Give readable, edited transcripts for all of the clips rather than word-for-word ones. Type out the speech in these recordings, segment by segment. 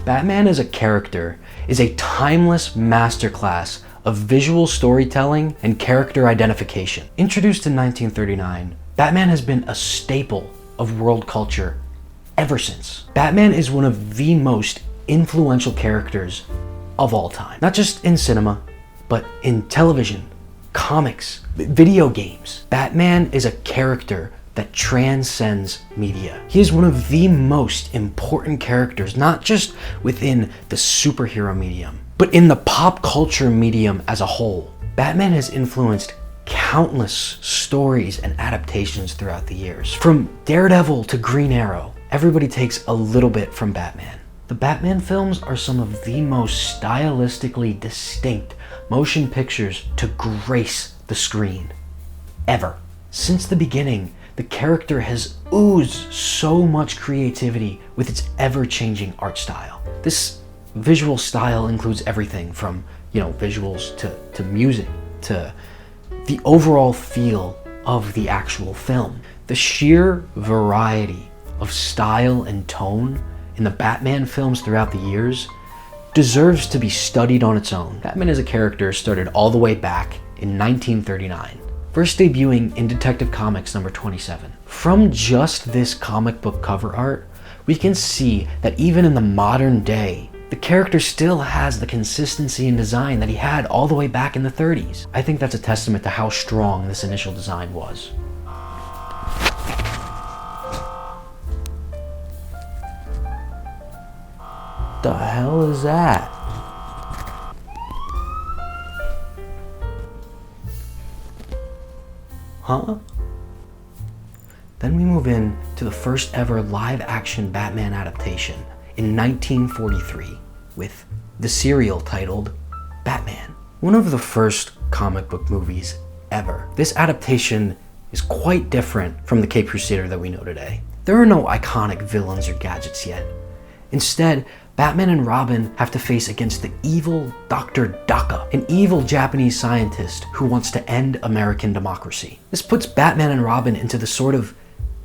Batman as a character is a timeless masterclass of visual storytelling and character identification. Introduced in 1939, Batman has been a staple of world culture ever since. Batman is one of the most influential characters of all time. Not just in cinema, but in television, comics, video games. Batman is a character that transcends media. He is one of the most important characters, not just within the superhero medium, but in the pop culture medium as a whole. Batman has influenced countless stories and adaptations throughout the years. From Daredevil to Green Arrow, everybody takes a little bit from Batman. The Batman films are some of the most stylistically distinct motion pictures to grace the screen ever. Since the beginning, the character has oozed so much creativity with its ever-changing art style. This visual style includes everything from, visuals to music to the overall feel of the actual film. The sheer variety of style and tone in the Batman films throughout the years deserves to be studied on its own. Batman as a character started all the way back in 1939. First debuting in Detective Comics number 27. From just this comic book cover art, we can see that even in the modern day, the character still has the consistency in design that he had all the way back in the 30s. I think that's a testament to how strong this initial design was. The hell is that? Huh? Then we move in to the first ever live-action Batman adaptation in 1943 with the serial titled Batman. One of the first comic book movies ever. This adaptation is quite different from the Caped Crusader that we know today. There are no iconic villains or gadgets yet. Instead, Batman and Robin have to face against the evil Dr. Daka, an evil Japanese scientist who wants to end American democracy. This puts Batman and Robin into the sort of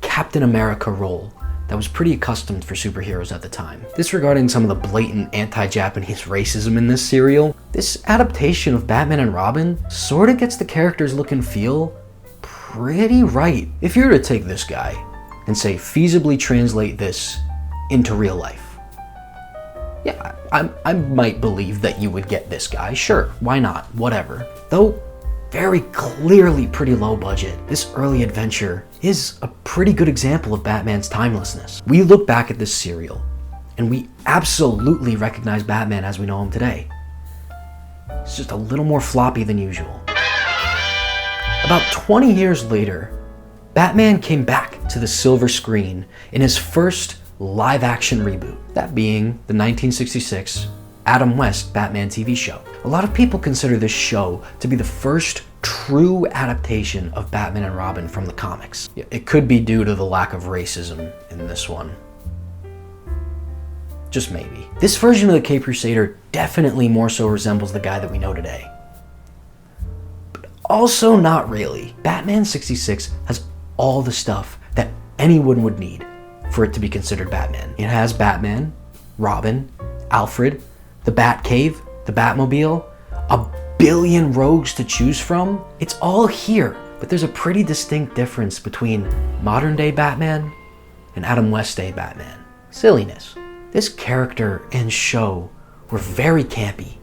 Captain America role that was pretty accustomed for superheroes at the time. Disregarding some of the blatant anti-Japanese racism in this serial, this adaptation of Batman and Robin sort of gets the characters' look and feel pretty right. If you were to take this guy and say feasibly translate this into real life, yeah, I might believe that you would get this guy. Sure, why not? Whatever. Though very clearly pretty low budget, this early adventure is a pretty good example of Batman's timelessness. We look back at this serial, and we absolutely recognize Batman as we know him today. It's just a little more floppy than usual. About 20 years later, Batman came back to the silver screen in his first live-action reboot, that being the 1966 Adam West Batman TV show. A lot of people consider this show to be the first true adaptation of Batman and Robin from the comics. It could be due to the lack of racism in this one. Just maybe. This version of the Caped Crusader definitely more so resembles the guy that we know today. But also not really. Batman 66 has all the stuff that anyone would need for it to be considered Batman. It has Batman, Robin, Alfred, the Batcave, the Batmobile, a billion rogues to choose from. It's all here, but there's a pretty distinct difference between modern day Batman and Adam West day Batman. Silliness. This character and show were very campy,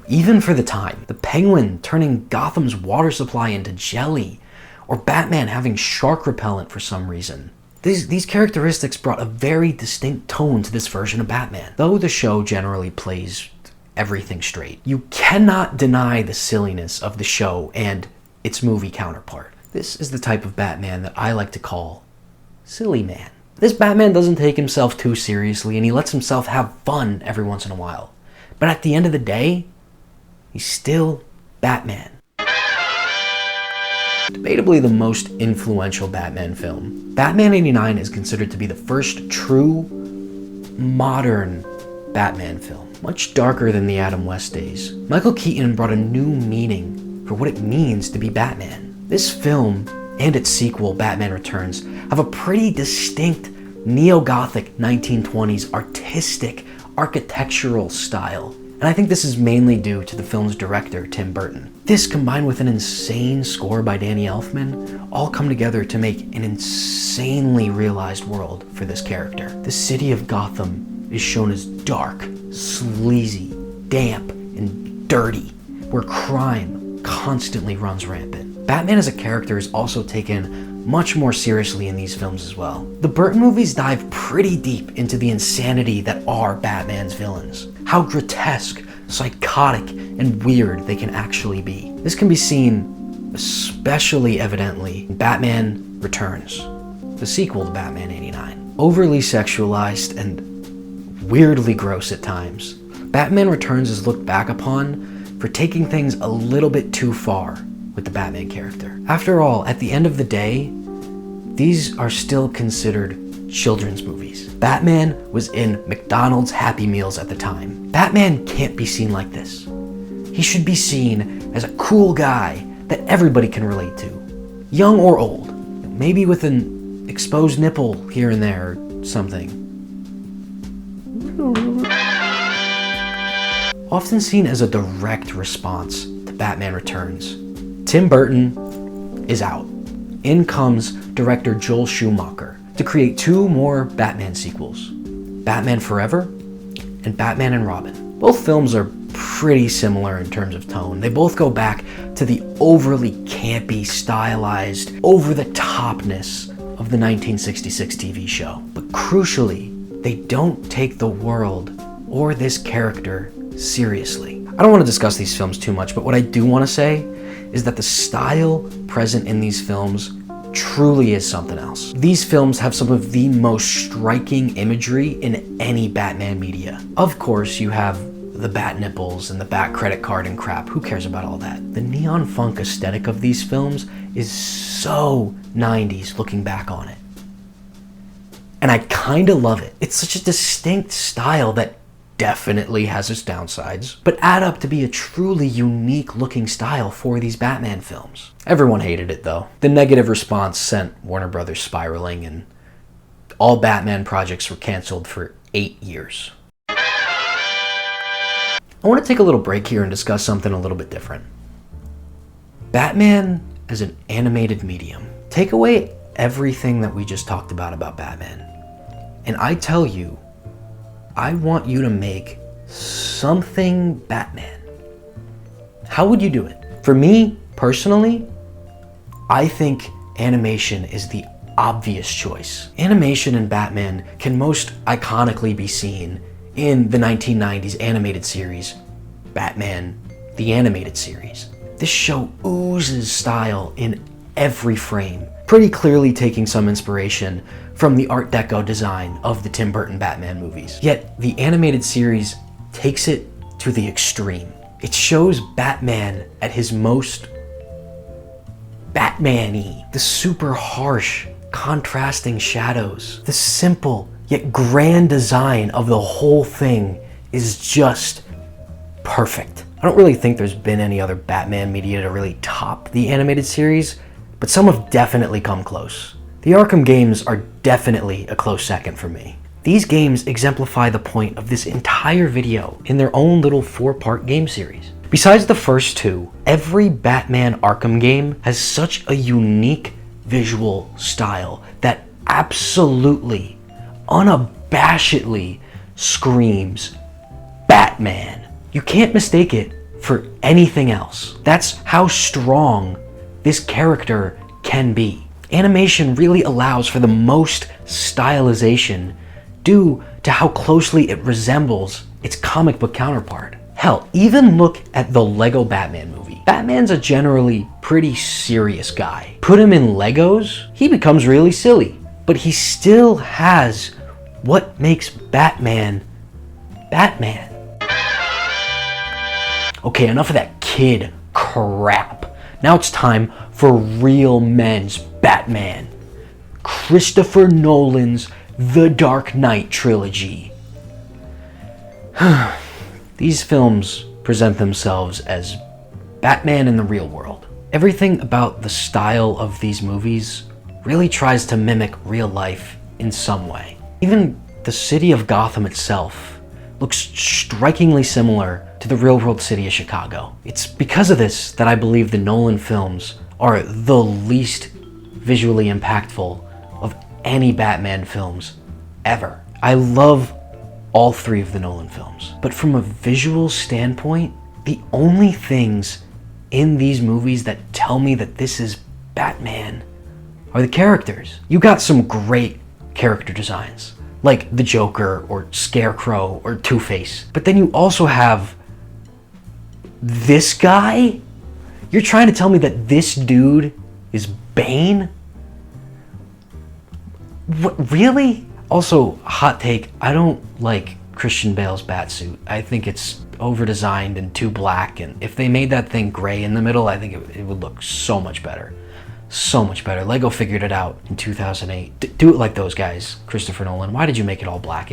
even for the time. The Penguin turning Gotham's water supply into jelly, or Batman having shark repellent for some reason. These characteristics brought a very distinct tone to this version of Batman. Though the show generally plays everything straight, you cannot deny the silliness of the show and its movie counterpart. This is the type of Batman that I like to call Silly Man. This Batman doesn't take himself too seriously, and he lets himself have fun every once in a while. But at the end of the day, he's still Batman. Debatably the most influential Batman film, Batman '89 is considered to be the first true, modern Batman film. Much darker than the Adam West days. Michael Keaton brought a new meaning for what it means to be Batman. This film and its sequel, Batman Returns, have a pretty distinct neo-Gothic 1920s artistic architectural style. And I think this is mainly due to the film's director, Tim Burton. This, combined with an insane score by Danny Elfman, all come together to make an insanely realized world for this character. The city of Gotham is shown as dark, sleazy, damp, and dirty, where crime constantly runs rampant. Batman as a character is also taken much more seriously in these films as well. The Burton movies dive pretty deep into the insanity that are Batman's villains. How grotesque, psychotic, and weird they can actually be. This can be seen especially evidently in Batman Returns, the sequel to Batman '89. Overly sexualized and weirdly gross at times, Batman Returns is looked back upon for taking things a little bit too far with the Batman character. After all, at the end of the day, these are still considered children's movies. Batman was in McDonald's Happy Meals at the time. Batman can't be seen like this. He should be seen as a cool guy that everybody can relate to, young or old, maybe with an exposed nipple here and there or something. Often seen as a direct response to Batman Returns, Tim Burton is out. In comes director Joel Schumacher to create two more Batman sequels, Batman Forever and Batman and Robin. Both films are pretty similar in terms of tone. They both go back to the overly campy, stylized, over-the-topness of the 1966 TV show. But crucially, they don't take the world or this character seriously. I don't want to discuss these films too much, but what I do want to say is that the style present in these films truly is something else. These films have some of the most striking imagery in any Batman media. Of course, you have the bat nipples and the bat credit card and crap. Who cares about all that? The neon funk aesthetic of these films is so 90s looking back on it. And I kinda love it. It's such a distinct style that definitely has its downsides, but add up to be a truly unique looking style for these Batman films. Everyone hated it though. The negative response sent Warner Brothers spiraling, and all Batman projects were canceled for 8 years. I want to take a little break here and discuss something a little bit different. Batman as an animated medium. Take away everything that we just talked about Batman, and I tell you, I want you to make something Batman. How would you do it? For me, personally, I think animation is the obvious choice. Animation in Batman can most iconically be seen in the 1990s animated series, Batman, the Animated Series. This show oozes style in every frame, pretty clearly taking some inspiration from the Art Deco design of the Tim Burton Batman movies. Yet, the animated series takes it to the extreme. It shows Batman at his most Batman-y. The super harsh, contrasting shadows. The simple, yet grand design of the whole thing is just perfect. I don't really think there's been any other Batman media to really top the animated series, but some have definitely come close. The Arkham games are definitely a close second for me. These games exemplify the point of this entire video in their own little 4-part game series. Besides the first two, every Batman Arkham game has such a unique visual style that absolutely, unabashedly screams Batman. You can't mistake it for anything else. That's how strong this character can be. Animation really allows for the most stylization due to how closely it resembles its comic book counterpart. Hell, even look at the Lego Batman movie. Batman's a generally pretty serious guy. Put him in Legos, he becomes really silly. But he still has what makes Batman, Batman. Okay, enough of that kid crap. Now it's time for real men's Batman. Christopher Nolan's The Dark Knight trilogy. These films present themselves as Batman in the real world. Everything about the style of these movies really tries to mimic real life in some way. Even the city of Gotham itself looks strikingly similar to the real-world city of Chicago. It's because of this that I believe the Nolan films are the least visually impactful of any Batman films ever. I love all three of the Nolan films, but from a visual standpoint, the only things in these movies that tell me that this is Batman are the characters. You got some great character designs, like the Joker or Scarecrow or Two-Face, but then you also have this guy? You're trying to tell me that this dude is Bane? What, really? Also, hot take, I don't like Christian Bale's Batsuit. I think it's over-designed and too black, and if they made that thing gray in the middle, I think it would look so much better. So much better. Lego figured it out in 2008. Do it like those guys, Christopher Nolan. Why did you make it all black?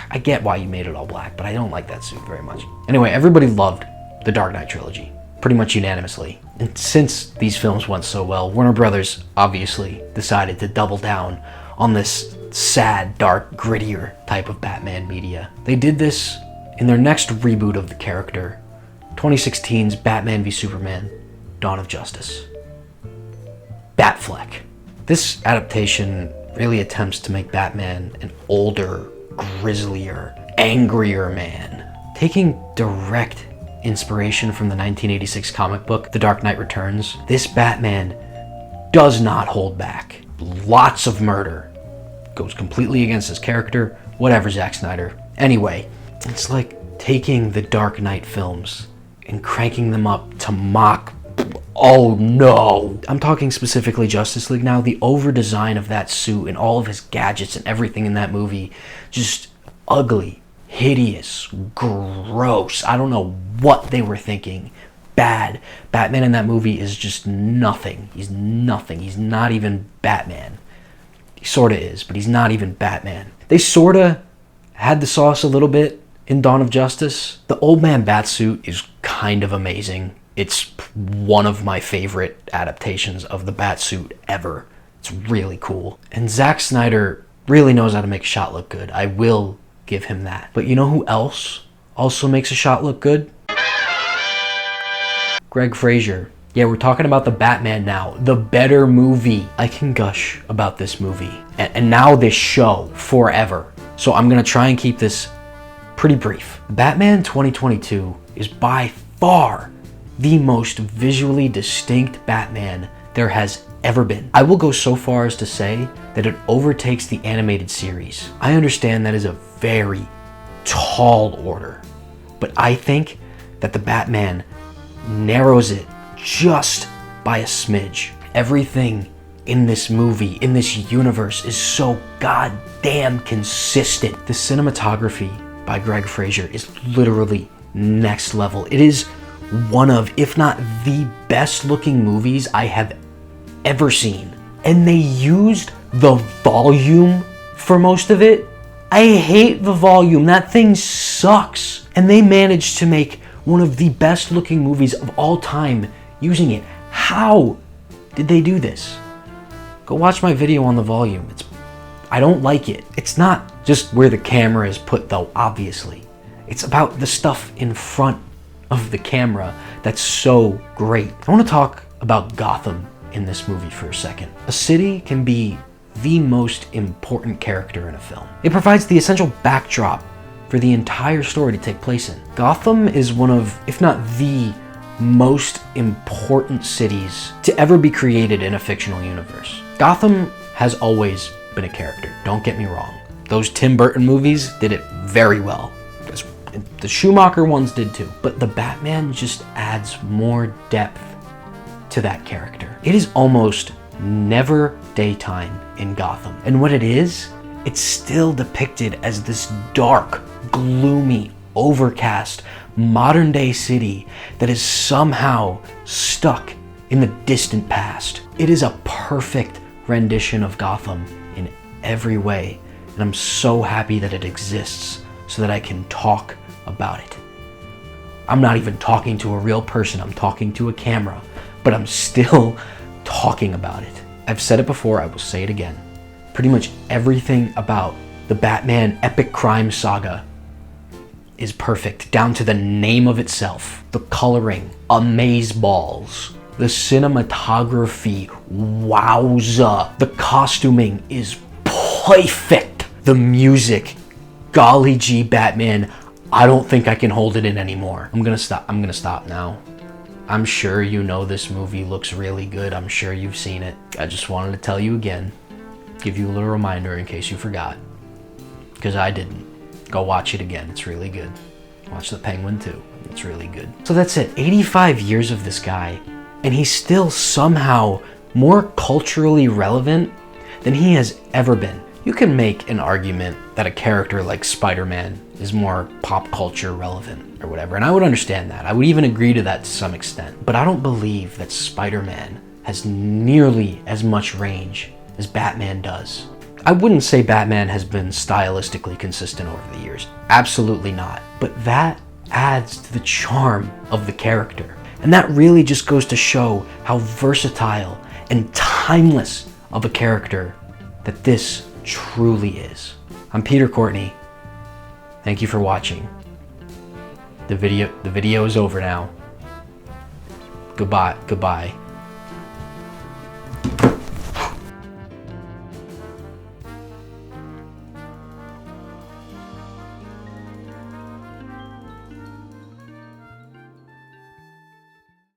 I get why you made it all black, but I don't like that suit very much. Anyway, everybody loved the Dark Knight trilogy, pretty much unanimously. And since these films went so well, Warner Brothers obviously decided to double down on this sad, dark, grittier type of Batman media. They did this in their next reboot of the character, 2016's Batman v Superman: Dawn of Justice. Batfleck. This adaptation really attempts to make Batman an older, grislier, angrier man. Taking direct inspiration from the 1986 comic book, The Dark Knight Returns, this Batman does not hold back. Lots of murder. Goes completely against his character. Whatever, Zack Snyder. Anyway, it's like taking the Dark Knight films and cranking them up to mock. Oh no! I'm talking specifically Justice League now. The over-design of that suit and all of his gadgets and everything in that movie, just ugly, hideous, gross. I don't know what they were thinking. Bad. Batman in that movie is just nothing. He's nothing. He's not even Batman. He sorta is, but he's not even Batman. They sorta had the sauce a little bit in Dawn of Justice. The old man Batsuit is kind of amazing. It's one of my favorite adaptations of the Batsuit ever. It's really cool. And Zack Snyder really knows how to make a shot look good. I will give him that. But you know who else also makes a shot look good? Greg Fraser. Yeah, we're talking about the Batman now. The better movie. I can gush about this movie. And now this show forever. So I'm gonna try and keep this pretty brief. Batman 2022 is by far the most visually distinct Batman there has ever been. I will go so far as to say that it overtakes the animated series. I understand that is a very tall order, but I think that the Batman narrows it just by a smidge. Everything in this movie, in this universe, is so goddamn consistent. The cinematography by Greg Fraser is literally next level. It is one of, if not the best looking movies I have ever seen. And they used the volume for most of it. I hate the volume. That thing sucks. And they managed to make one of the best looking movies of all time using it. How did they do this? Go watch my video on the volume. I don't like it. It's not just where the camera is put though, obviously. It's about the stuff in front of the camera that's so great. I want to talk about Gotham in this movie for a second. A city can be the most important character in a film. It provides the essential backdrop for the entire story to take place in. Gotham is one of, if not the most important cities to ever be created in a fictional universe. Gotham has always been a character, don't get me wrong. Those Tim Burton movies did it very well. The Schumacher ones did too, but the Batman just adds more depth to that character. It is almost never daytime in Gotham. And what it is, it's still depicted as this dark, gloomy, overcast, modern day city that is somehow stuck in the distant past. It is a perfect rendition of Gotham in every way, and I'm so happy that it exists so that I can talk about it. I'm not even talking to a real person, I'm talking to a camera, but I'm still talking about it. I've said it before, I will say it again. Pretty much everything about the Batman epic crime saga is perfect, down to the name of itself. The coloring, amazeballs. The cinematography, wowza. The costuming is perfect. The music, golly gee, Batman, I don't think I can hold it in anymore. I'm gonna stop now. I'm sure you know this movie looks really good. I'm sure you've seen it. I just wanted to tell you again, give you a little reminder in case you forgot, because I didn't. Go watch it again, it's really good. Watch The Penguin too, it's really good. So that's it, 85 years of this guy, and he's still somehow more culturally relevant than he has ever been. You can make an argument that a character like Spider-Man is more pop culture relevant or whatever, and I would understand that. I would even agree to that to some extent. But I don't believe that Spider-Man has nearly as much range as Batman does. I wouldn't say Batman has been stylistically consistent over the years. Absolutely not. But that adds to the charm of the character. And that really just goes to show how versatile and timeless of a character that this truly is. I'm Peter Courtney. Thank you for watching. The video is over now. Goodbye.